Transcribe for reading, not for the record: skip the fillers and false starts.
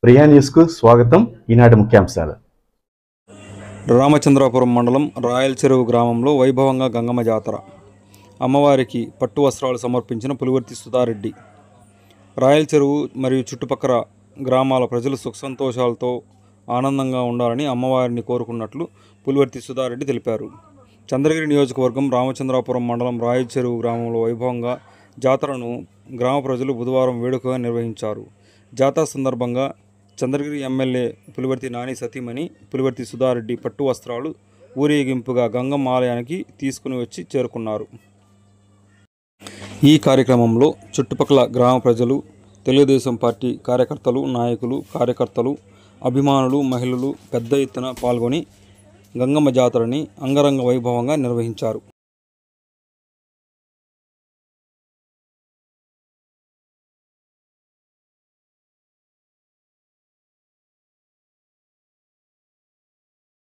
ప్రియా న్యూస్కు స్వాగతం. ఈనాటి ముఖ్యాంశాలు. రామచంద్రాపురం మండలం రాయల్ చెరువు గ్రామంలో వైభవంగా గంగమ్మ జాతర. అమ్మవారికి పట్టు వస్త్రాలు సమర్పించిన పులివర్తి సుధారెడ్డి. రాయల్ చెరువు మరియు చుట్టుపక్కల గ్రామాల ప్రజలు సుఖ సంతోషాలతో ఆనందంగా ఉండాలని అమ్మవారిని కోరుకున్నట్లు పులివర్తి సుధారెడ్డి తెలిపారు. చంద్రగిరి నియోజకవర్గం రామచంద్రాపురం మండలం రాయల్ చెరువు గ్రామంలో వైభవంగా జాతరను గ్రామ ప్రజలు బుధవారం వేడుకగా నిర్వహించారు. జాతర సందర్భంగా చంద్రగిరి ఎమ్మెల్యే పులివర్తి నాని సతీమణి పులివర్తి సుధారెడ్డి పట్టు వస్త్రాలు ఊరేగింపుగా గంగమ్మ ఆలయానికి తీసుకుని వచ్చి చేరుకున్నారు. ఈ కార్యక్రమంలో చుట్టుపక్కల గ్రామ ప్రజలు, తెలుగుదేశం పార్టీ కార్యకర్తలు, నాయకులు, కార్యకర్తలు, అభిమానులు, మహిళలు పెద్ద ఎత్తున పాల్గొని గంగమ్మ జాతరని అంగరంగ వైభవంగా నిర్వహించారు.